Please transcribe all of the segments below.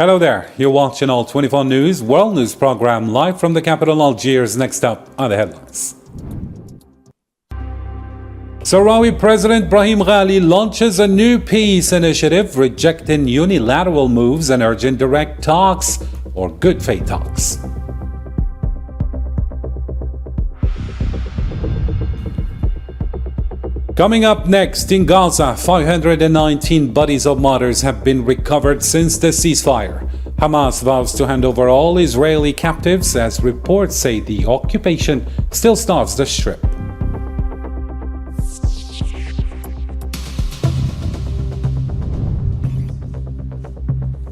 Hello there, you're watching All 24 News, World News Program, live from the capital Algiers. Next up are the headlines. Sahrawi President Brahim Ghali launches a new peace initiative, rejecting unilateral moves and urging direct talks or good faith talks. Coming up next, in Gaza, 519 bodies of martyrs have been recovered since the ceasefire. Hamas vows to hand over all Israeli captives as reports say the occupation still starves the Strip.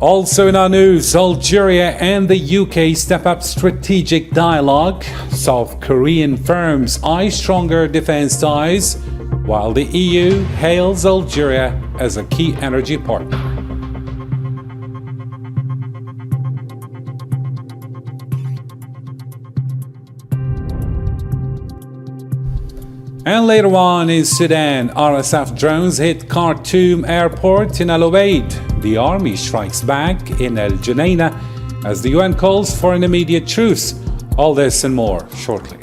Also in our news, Algeria and the UK step up strategic dialogue. South Korean firms eye stronger defense ties, while the EU hails Algeria as a key energy partner. And later on in Sudan, RSF drones hit Khartoum airport in Al Ubaid. The army strikes back in El Junaina as the UN calls for an immediate truce. All this and more shortly.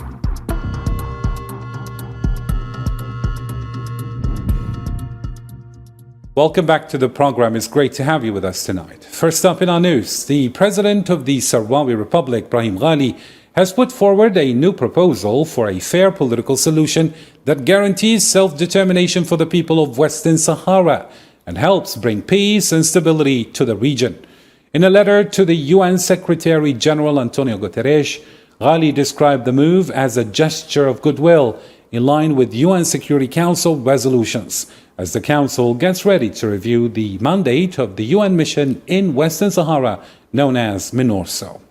Welcome back to the program. It's great to have you with us tonight. First up in our news, the president of the Sahrawi Republic, Brahim Ghali, has put forward a new proposal for a fair political solution that guarantees self-determination for the people of Western Sahara and helps bring peace and stability to the region. In a letter to the UN Secretary General Antonio Guterres, Ghali described the move as a gesture of goodwill in line with UN Security Council resolutions, as the Council gets ready to review the mandate of the UN mission in Western Sahara known as MINURSO.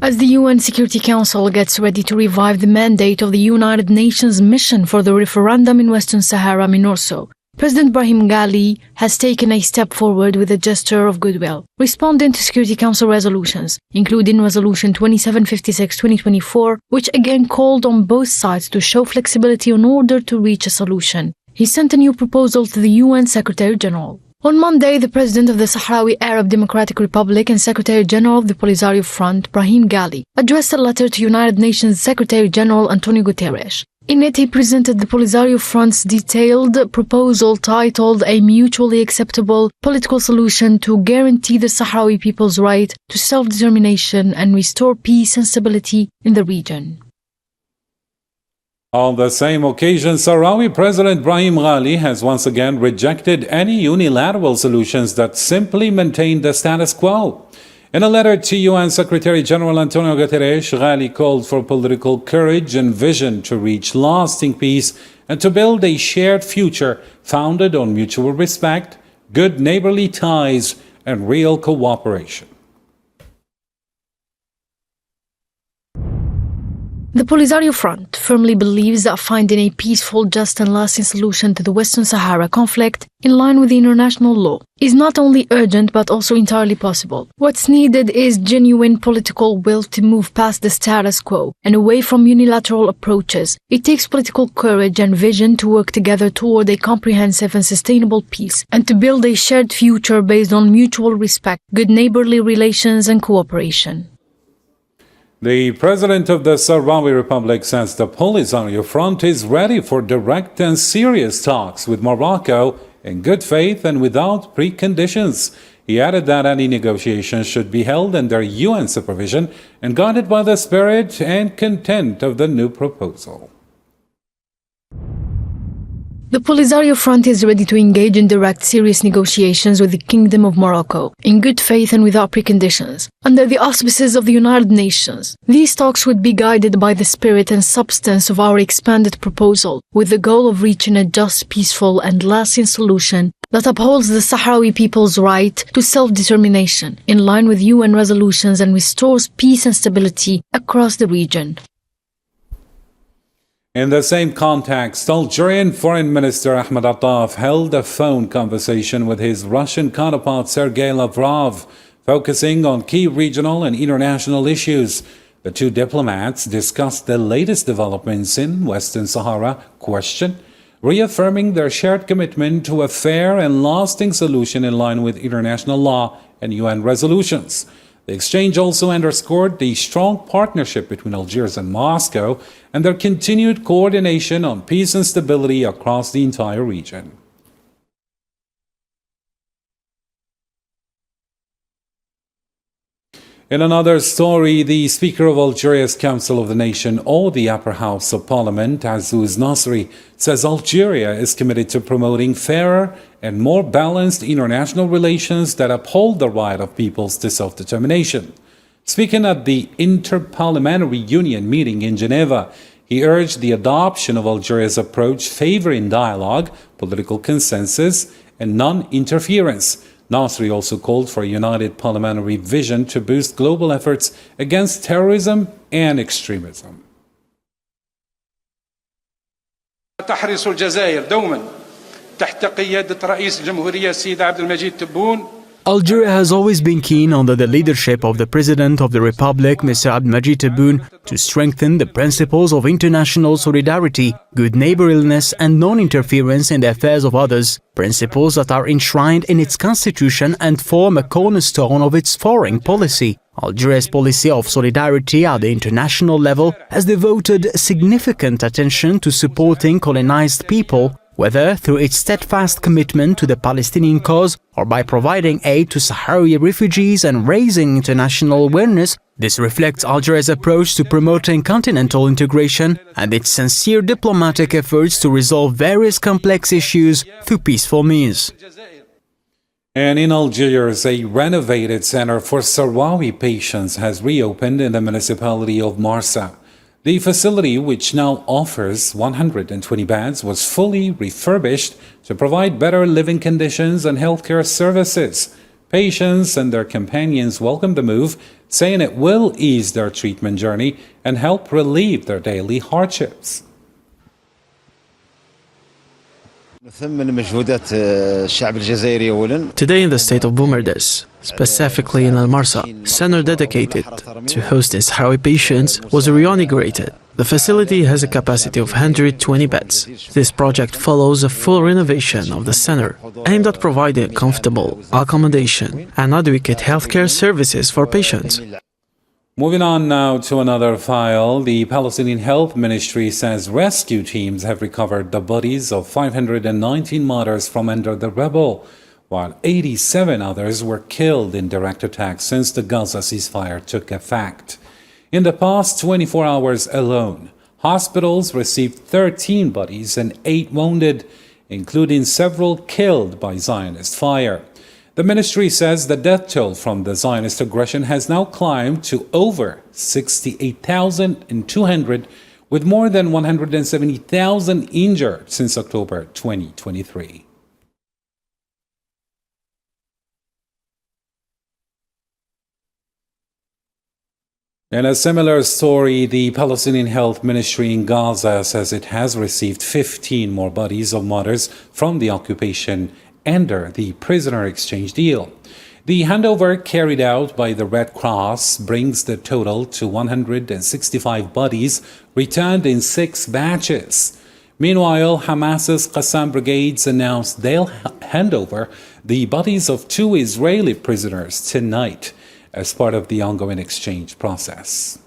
As the UN Security Council gets ready to revive the mandate of the United Nations mission for the referendum in Western Sahara, MINURSO, President Brahim Ghali has taken a step forward with a gesture of goodwill, responding to Security Council resolutions, including Resolution 2756-2024, which again called on both sides to show flexibility in order to reach a solution. He sent a new proposal to the UN Secretary General. On Monday, the President of the Sahrawi Arab Democratic Republic and Secretary General of the Polisario Front, Brahim Ghali, addressed a letter to United Nations Secretary General Antonio Guterres. In it, he presented the Polisario Front's detailed proposal titled A Mutually Acceptable Political Solution to Guarantee the Sahrawi People's Right to Self-Determination and Restore Peace and Stability in the region. On the same occasion, Sahrawi President Brahim Ghali has once again rejected any unilateral solutions that simply maintain the status quo. In a letter to UN Secretary General Antonio Guterres, Ghali called for political courage and vision to reach lasting peace and to build a shared future founded on mutual respect, good neighborly ties, and real cooperation. The Polisario Front firmly believes that finding a peaceful, just and lasting solution to the Western Sahara conflict, in line with the international law, is not only urgent but also entirely possible. What's needed is genuine political will to move past the status quo and away from unilateral approaches. It takes political courage and vision to work together toward a comprehensive and sustainable peace and to build a shared future based on mutual respect, good neighborly relations and cooperation. The president of the Sahrawi Republic says the Polisario Front is ready for direct and serious talks with Morocco in good faith and without preconditions. He added that any negotiations should be held under UN supervision and guided by the spirit and content of the new proposal. The Polisario Front is ready to engage in direct, serious negotiations with the Kingdom of Morocco, in good faith and without preconditions, under the auspices of the United Nations. These talks would be guided by the spirit and substance of our expanded proposal, with the goal of reaching a just, peaceful, and lasting solution that upholds the Sahrawi people's right to self-determination, in line with UN resolutions, and restores peace and stability across the region. In the same context, Algerian Foreign Minister Ahmed Attaf held a phone conversation with his Russian counterpart Sergei Lavrov, focusing on key regional and international issues. The two diplomats discussed the latest developments in Western Sahara question, reaffirming their shared commitment to a fair and lasting solution in line with international law and UN resolutions. The exchange also underscored the strong partnership between Algiers and Moscow and their continued coordination on peace and stability across the entire region. In another story, the Speaker of Algeria's Council of the Nation, or the Upper House of Parliament, Azouz Nasri, says Algeria is committed to promoting fairer and more balanced international relations that uphold the right of peoples to self-determination. Speaking at the Interparliamentary Union meeting in Geneva, he urged the adoption of Algeria's approach favoring dialogue, political consensus, and non-interference. Nasri also called for a united parliamentary vision to boost global efforts against terrorism and extremism. تحرص الجزائر دوما تحت قيادة رئيس الجمهورية السيد عبد المجيد تبون. Algeria has always been keen, under the leadership of the President of the Republic, Mr. Abdelmadjid Tebboune, to strengthen the principles of international solidarity, good neighborliness and non-interference in the affairs of others, principles that are enshrined in its constitution and form a cornerstone of its foreign policy. Algeria's policy of solidarity at the international level has devoted significant attention to supporting colonized people, whether through its steadfast commitment to the Palestinian cause or by providing aid to Sahrawi refugees and raising international awareness. This reflects Algeria's approach to promoting continental integration and its sincere diplomatic efforts to resolve various complex issues through peaceful means. And in Algiers, a renovated center for Sahrawi patients has reopened in the municipality of Marsa. The facility, which now offers 120 beds, was fully refurbished to provide better living conditions and healthcare services. Patients and their companions welcomed the move, saying it will ease their treatment journey and help relieve their daily hardships. Today in the state of Boumerdès, specifically in Al-Marsa, a center dedicated to hosting Sahrawi patients was re-inaugurated. The facility has a capacity of 120 beds. This project follows a full renovation of the center, aimed at providing comfortable accommodation and adequate healthcare services for patients. Moving on now to another file, the Palestinian Health Ministry says rescue teams have recovered the bodies of 519 martyrs from under the rubble, while 87 others were killed in direct attacks since the Gaza ceasefire took effect. In the past 24 hours alone, hospitals received 13 bodies and 8 wounded, including several killed by Zionist fire. The ministry says the death toll from the Zionist aggression has now climbed to over 68,200, with more than 170,000 injured since October 2023. In a similar story, the Palestinian Health Ministry in Gaza says it has received 15 more bodies of martyrs from the occupation under the prisoner exchange deal. The handover carried out by the Red Cross brings the total to 165 bodies returned in 6 batches. Meanwhile, Hamas's Qassam brigades announced they'll hand over the bodies of 2 Israeli prisoners tonight as part of the ongoing exchange process.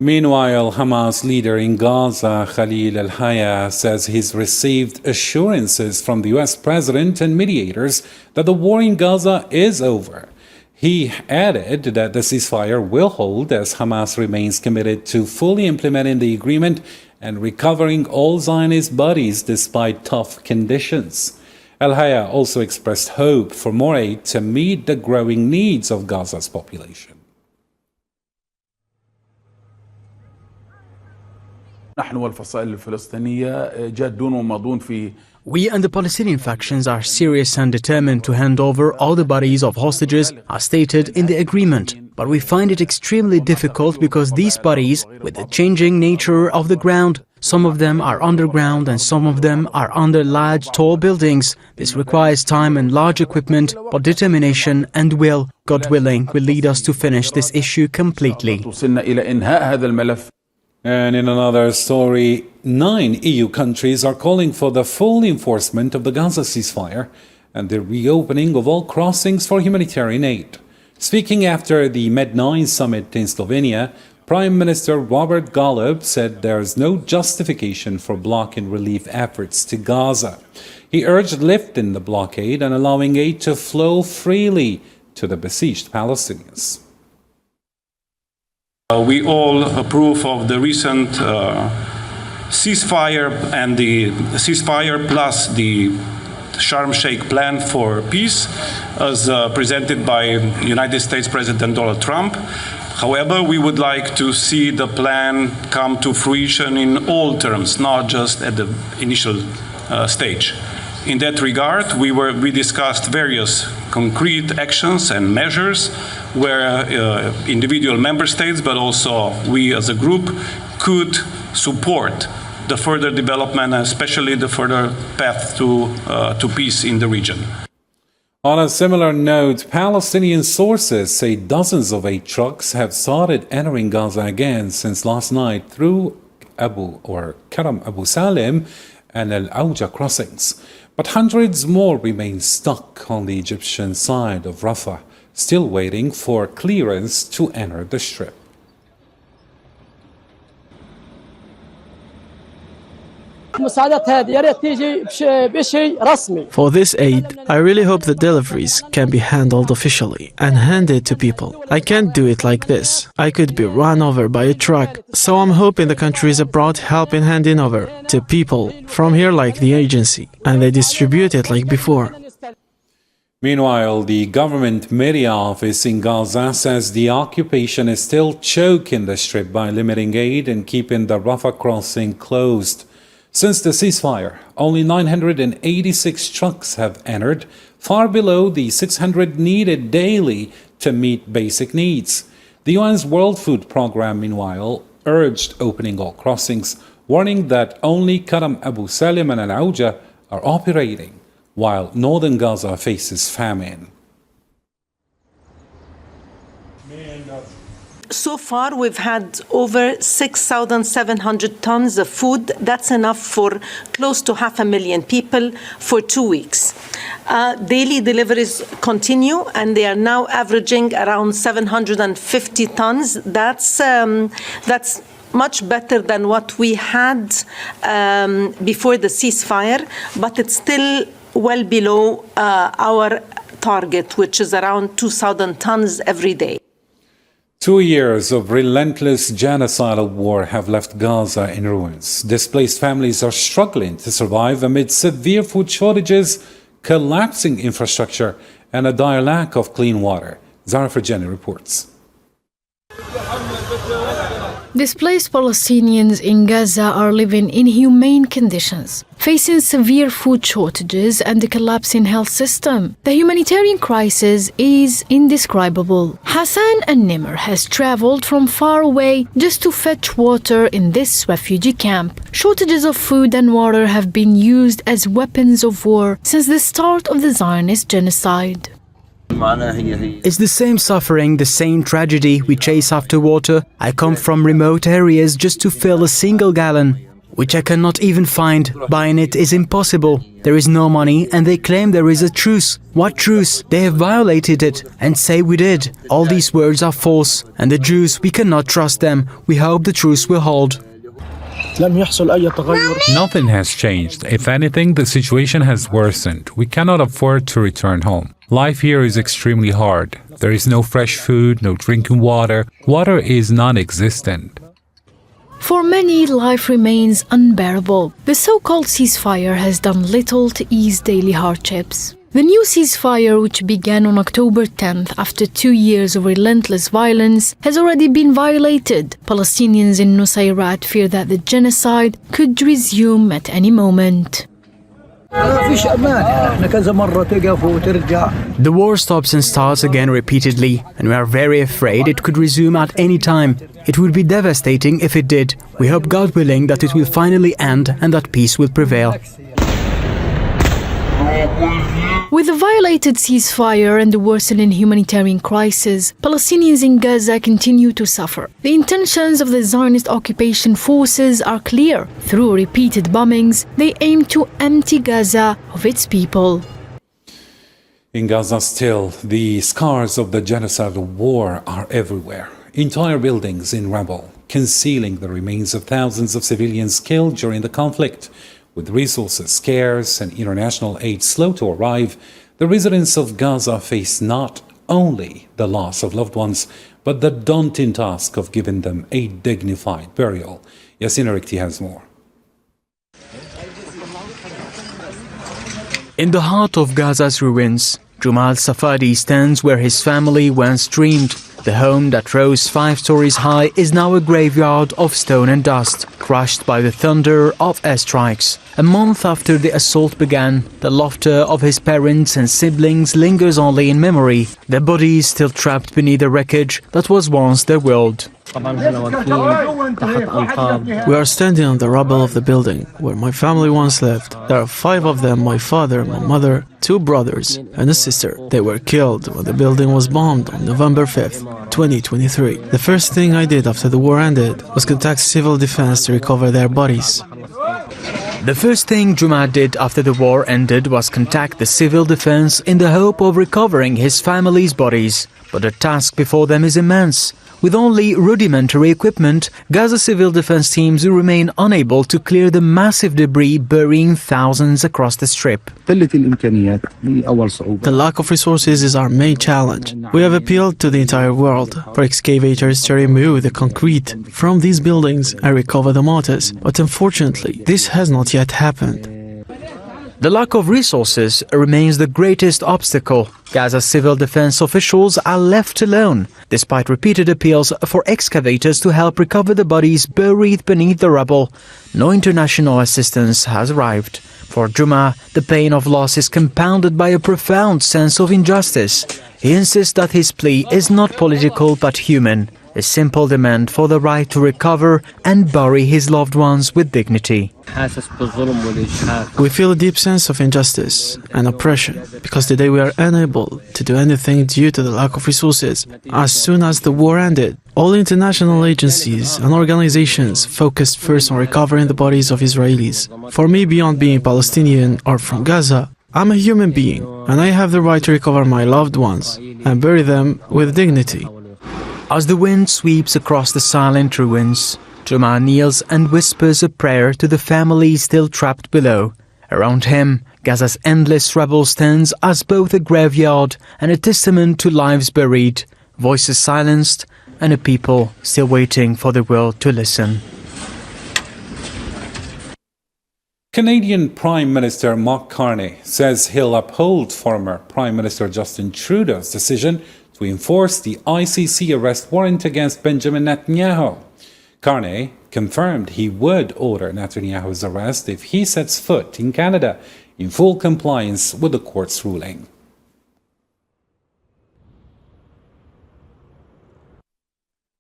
Meanwhile, Hamas leader in Gaza, Khalil al-Haya, says he's received assurances from the US president and mediators that the war in Gaza is over. He added that the ceasefire will hold as Hamas remains committed to fully implementing the agreement and recovering all Zionist bodies despite tough conditions. Al-Haya also expressed hope for more aid to meet the growing needs of Gaza's population. We and the Palestinian factions are serious and determined to hand over all the bodies of hostages as stated in the agreement. But we find it extremely difficult because these bodies, with the changing nature of the ground, Some of them are underground and some of them are under large, tall buildings. This requires time and large equipment, but determination and will, God willing, will lead us to finish this issue completely. And in another story, 9 EU countries are calling for the full enforcement of the Gaza ceasefire and the reopening of all crossings for humanitarian aid. Speaking after the Med-9 summit in Slovenia, Prime Minister Robert Golob said there's no justification for blocking relief efforts to Gaza. He urged lifting the blockade and allowing aid to flow freely to the besieged Palestinians. We all approve of the recent ceasefire and the ceasefire plus the Sharm Sheikh plan for peace as presented by United States President Donald Trump. However, we would like to see the plan come to fruition in all terms, not just at the initial stage. In that regard, we discussed various concrete actions and measures where individual member states, but also we as a group, could support the further development, especially the further path to peace in the region. On a similar note, Palestinian sources say dozens of aid trucks have started entering Gaza again since last night through Karam Abu Salim and Al Auja crossings. But hundreds more remain stuck on the Egyptian side of Rafah, still waiting for clearance to enter the Strip. For this aid, I really hope the deliveries can be handled officially and handed to people. I can't do it like this. I could be run over by a truck. So I'm hoping the countries abroad help in handing over to people from here like the agency, and they distribute it like before. Meanwhile, the government media office in Gaza says the occupation is still choking the Strip by limiting aid and keeping the Rafah crossing closed. Since the ceasefire, only 986 trucks have entered, far below the 600 needed daily to meet basic needs. The UN's World Food Programme, meanwhile, urged opening all crossings, warning that only Karam Abu Salim and Al Auja are operating, while northern Gaza faces famine. So far, we've had over 6,700 tons of food. That's enough for close to 500,000 people for 2 weeks. Daily deliveries continue, and they are now averaging around 750 tons. That's much better than what we had before the ceasefire, but it's still well below our target, which is around 2,000 tons every day. 2 years of relentless genocidal war have left Gaza in ruins. Displaced families are struggling to survive amid severe food shortages, collapsing infrastructure, and a dire lack of clean water. Zara Farjani reports. Displaced Palestinians in Gaza are living in inhumane conditions, facing severe food shortages and a collapse in health system. The humanitarian crisis is indescribable. Hassan An-Nimr has traveled from far away just to fetch water in this refugee camp. Shortages of food and water have been used as weapons of war since the start of the Zionist genocide. It's the same suffering, the same tragedy we chase after water. I come from remote areas just to fill a single gallon, which I cannot even find. Buying it is impossible. There is no money and they claim there is a truce. What truce? They have violated it and say we did. All these words are false, and the Jews, we cannot trust them. We hope the truce will hold. Nothing has changed. If anything, the situation has worsened. We cannot afford to return home. Life here is extremely hard. There is no fresh food, no drinking water. Water is non-existent. For many, life remains unbearable. The so-called ceasefire has done little to ease daily hardships. The new ceasefire, which began on October 10th after 2 years of relentless violence, has already been violated. Palestinians in Nusayrat fear that the genocide could resume at any moment. The war stops and starts again repeatedly, and we are very afraid it could resume at any time. It would be devastating if it did. We hope, God willing, that it will finally end and that peace will prevail. With the violated ceasefire and the worsening humanitarian crisis, Palestinians in Gaza continue to suffer. The intentions of the Zionist occupation forces are clear. Through repeated bombings, they aim to empty Gaza of its people. In Gaza still, the scars of the genocide war are everywhere. Entire buildings in rubble, concealing the remains of thousands of civilians killed during the conflict. With resources scarce and international aid slow to arrive, the residents of Gaza face not only the loss of loved ones, but the daunting task of giving them a dignified burial. Yasin Arikti has more. In the heart of Gaza's ruins, Jumal Safadi stands where his family once dreamed. The home that rose 5 stories high is now a graveyard of stone and dust, crushed by the thunder of airstrikes. A month after the assault began, the laughter of his parents and siblings lingers only in memory, their bodies still trapped beneath the wreckage that was once their world. We are standing on the rubble of the building where my family once lived. There are 5 of them, my father, my mother, 2 brothers, and a sister. They were killed when the building was bombed on November 5th, 2023. The first thing I did after the war ended was contact civil defense to recover their bodies. The first thing Juma did after the war ended was contact the civil defense in the hope of recovering his family's bodies. But the task before them is immense. With only rudimentary equipment, Gaza civil defense teams remain unable to clear the massive debris burying thousands across the strip. The lack of resources is our main challenge. We have appealed to the entire world for excavators to remove the concrete from these buildings and recover the mortars, but unfortunately, this has not yet happened. The lack of resources remains the greatest obstacle. Gaza civil defense officials are left alone, despite repeated appeals for excavators to help recover the bodies buried beneath the rubble. No international assistance has arrived. For Juma, the pain of loss is compounded by a profound sense of injustice. He insists that his plea is not political but human, a simple demand for the right to recover and bury his loved ones with dignity. We feel a deep sense of injustice and oppression because today we are unable to do anything due to the lack of resources. As soon as the war ended, all international agencies and organizations focused first on recovering the bodies of Israelis. For me, beyond being Palestinian or from Gaza, I'm a human being and I have the right to recover my loved ones and bury them with dignity. As the wind sweeps across the silent ruins, Juma kneels and whispers a prayer to the families still trapped below. Around him, Gaza's endless rubble stands as both a graveyard and a testament to lives buried, voices silenced, and a people still waiting for the world to listen. Canadian Prime Minister Mark Carney says he'll uphold former Prime Minister Justin Trudeau's decision to enforce the ICC arrest warrant against Benjamin Netanyahu. Carney confirmed he would order Netanyahu's arrest if he sets foot in Canada in full compliance with the court's ruling.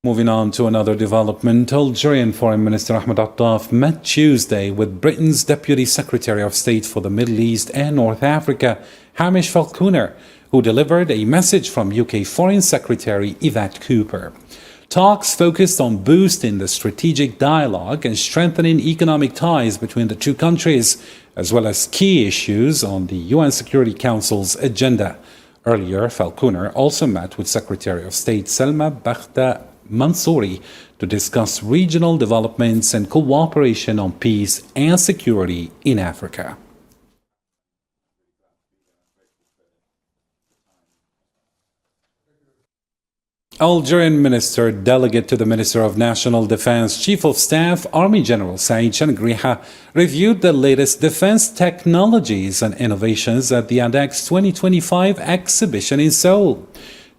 Moving on to another development, Algerian Foreign Minister Ahmed Attaf met Tuesday with Britain's Deputy Secretary of State for the Middle East and North Africa, Hamish Falconer, who delivered a message from UK Foreign Secretary Yvette Cooper. Talks focused on boosting the strategic dialogue and strengthening economic ties between the two countries, as well as key issues on the UN Security Council's agenda. Earlier, Falconer also met with Secretary of State Selma Bakhta Mansouri to discuss regional developments and cooperation on peace and security in Africa. Algerian Minister Delegate to the Minister of National Defense, Chief of Staff, Army General Saïd Changriha, reviewed the latest defense technologies and innovations at the ADEX 2025 exhibition in Seoul.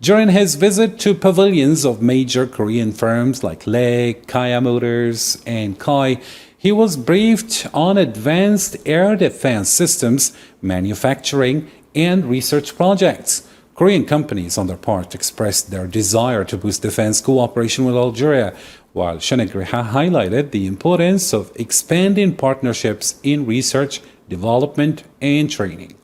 During his visit to pavilions of major Korean firms like LE, Kaya Motors, and Kai, He was briefed on advanced air defense systems, manufacturing, and research projects. Korean companies, on their part, expressed their desire to boost defense cooperation with Algeria, while Shanagriha highlighted the importance of expanding partnerships in research, development, and training.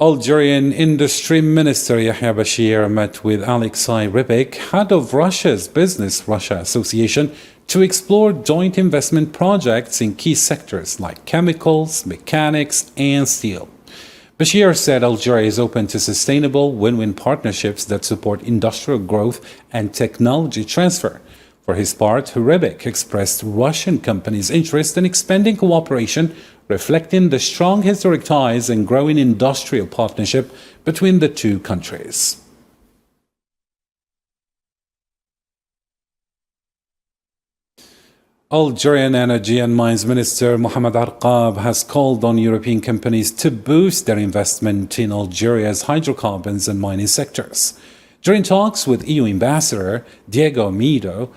Algerian Industry Minister Yahya Bashir met with Alexei Rybik, head of Russia's Business Russia Association, to explore joint investment projects in key sectors like chemicals, mechanics, and steel. Bashir said Algeria is open to sustainable win-win partnerships that support industrial growth and technology transfer. For his part, Rybik expressed Russian companies' interest in expanding cooperation, reflecting the strong historic ties and growing industrial partnership between the two countries. Algerian Energy and Mines Minister Mohamed Arqab has called on European companies to boost their investment in Algeria's hydrocarbons and mining sectors. During talks with EU Ambassador Diego Mido,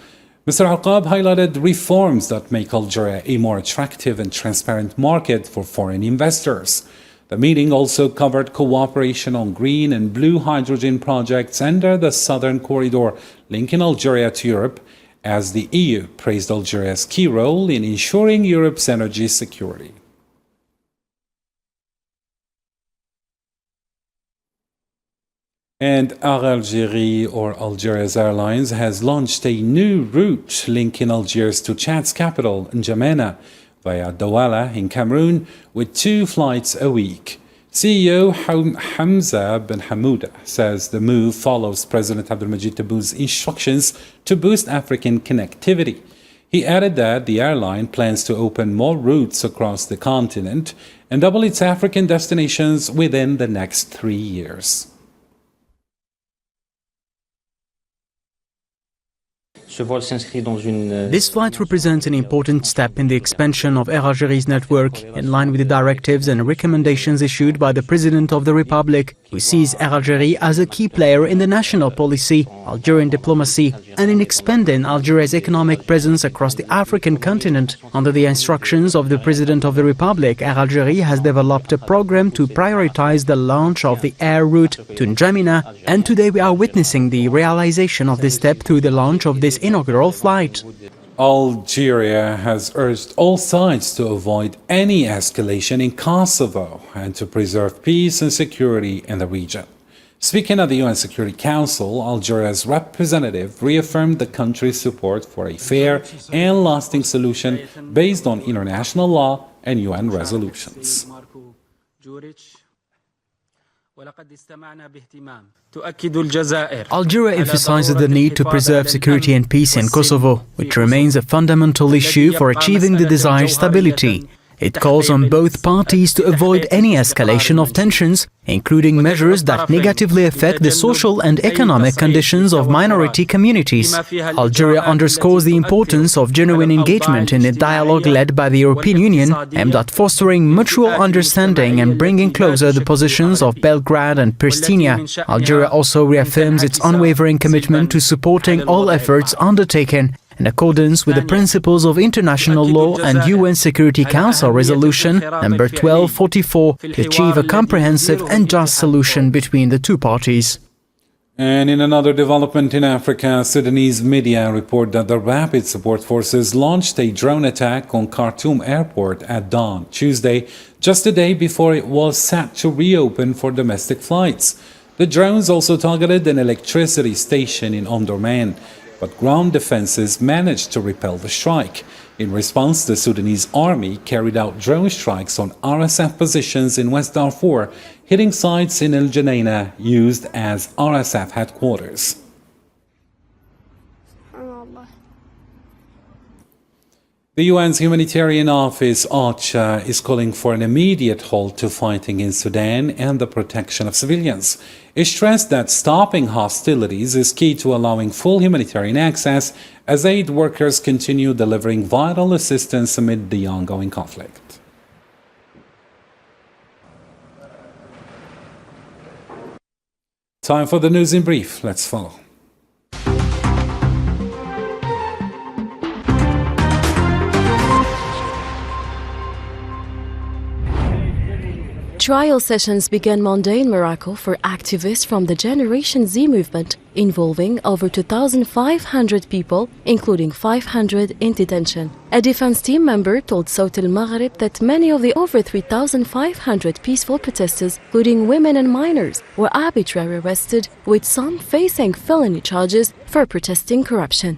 Mr. Arqab highlighted reforms that make Algeria a more attractive and transparent market for foreign investors. The meeting also covered cooperation on green and blue hydrogen projects under the Southern Corridor linking Algeria to Europe, as the EU praised Algeria's key role in ensuring Europe's energy security. And Air Algérie, or Algeria's Airlines, has launched a new route linking Algiers to Chad's capital, N'Djamena, via Douala in Cameroon, with 2 flights a week. CEO Hamza Ben Hamouda says the move follows President Abdelmadjid Tebboun's instructions to boost African connectivity. He added that the airline plans to open more routes across the continent and double its African destinations within the next 3 years. This flight represents an important step in the expansion of Air Algérie's network, in line with the directives and recommendations issued by the President of the Republic, who sees Air Algérie as a key player in the national policy, Algerian diplomacy, and in expanding Algeria's economic presence across the African continent. Under the instructions of the President of the Republic, Air Algérie has developed a program to prioritize the launch of the air route to N'Djamena, and today we are witnessing the realization of this step through the launch of this inaugural flight. Algeria has urged all sides to avoid any escalation in Kosovo and to preserve peace and security in the region. Speaking at the UN Security Council, Algeria's representative reaffirmed the country's support for a fair and lasting solution based on international law and UN resolutions. Algeria emphasizes the need to preserve security and peace in Kosovo, which remains a fundamental issue for achieving the desired stability. It calls on both parties to avoid any escalation of tensions, including measures that negatively affect the social and economic conditions of minority communities. Algeria underscores the importance of genuine engagement in a dialogue led by the European Union, aimed at fostering mutual understanding and bringing closer the positions of Belgrade and Pristina. Algeria also reaffirms its unwavering commitment to supporting all efforts undertaken in accordance with the principles of international law and UN Security Council Resolution number 1244 to achieve a comprehensive and just solution between the two parties. And in another development in Africa, Sudanese media report that the Rapid Support Forces launched a drone attack on Khartoum Airport at dawn Tuesday, just a day before it was set to reopen for domestic flights. The drones also targeted an electricity station in Omdurman, but ground defenses managed to repel the strike. In response, the Sudanese army carried out drone strikes on RSF positions in West Darfur, hitting sites in El Geneina used as RSF headquarters. The UN's Humanitarian Office, OCHA, is calling for an immediate halt to fighting in Sudan and the protection of civilians. It stressed that stopping hostilities is key to allowing full humanitarian access as aid workers continue delivering vital assistance amid the ongoing conflict. Time for the news in brief. Let's follow. Trial sessions began Monday in Morocco for activists from the Generation Z movement, involving over 2,500 people, including 500 in detention. A defense team member told Sawt al-Maghrib that many of the over 3,500 peaceful protesters, including women and minors, were arbitrarily arrested, with some facing felony charges for protesting corruption.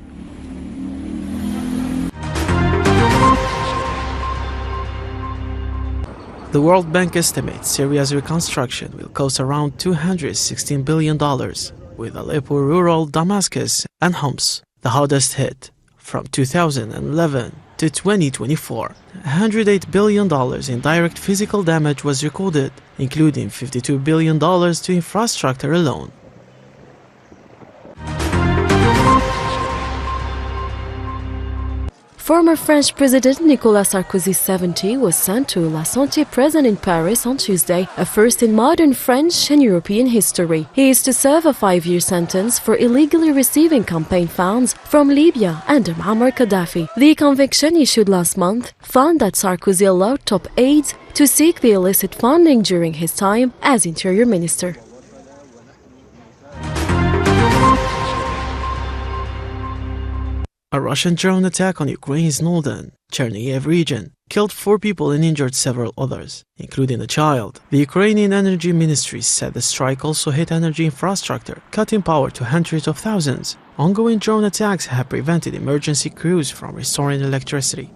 The World Bank estimates Syria's reconstruction will cost around $216 billion, with Aleppo, rural Damascus, and Homs the hardest hit. From 2011 to 2024, $108 billion in direct physical damage was recorded, including $52 billion to infrastructure alone. Former French President Nicolas Sarkozy's 70 was sent to La Santé prison in Paris on Tuesday, a first in modern French and European history. He is to serve a 5-year sentence for illegally receiving campaign funds from Libya under Muammar Gaddafi. The conviction issued last month found that Sarkozy allowed top aides to seek the illicit funding during his time as Interior Minister. A Russian drone attack on Ukraine's northern Chernihiv region killed 4 people and injured several others, including a child. The Ukrainian Energy Ministry said the strike also hit energy infrastructure, cutting power to hundreds of thousands. Ongoing drone attacks have prevented emergency crews from restoring electricity.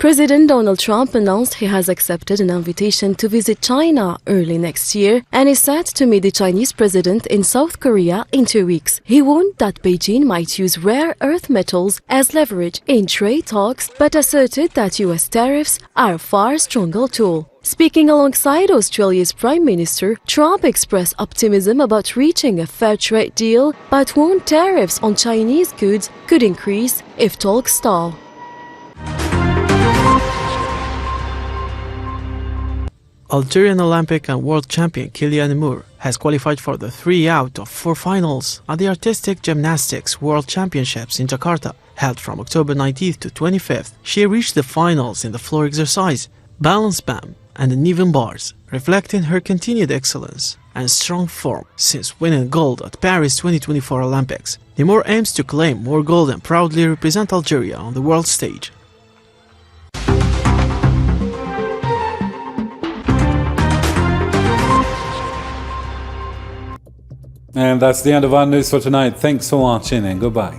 President Donald Trump announced he has accepted an invitation to visit China early next year and is set to meet the Chinese president in South Korea in 2 weeks. He warned that Beijing might use rare earth metals as leverage in trade talks, but asserted that US tariffs are a far stronger tool. Speaking alongside Australia's Prime Minister, Trump expressed optimism about reaching a fair trade deal, but warned tariffs on Chinese goods could increase if talks stall. Algerian Olympic and world champion Kylian Moore has qualified for the 3 out of 4 finals at the Artistic Gymnastics World Championships in Jakarta, held from October 19th to 25th. She reached the finals in the floor exercise, balance beam, and in even bars, reflecting her continued excellence and strong form since winning gold at Paris 2024 Olympics. Moore aims to claim more gold and proudly represent Algeria on the world stage. And that's the end of our news for tonight. Thanks for watching and goodbye.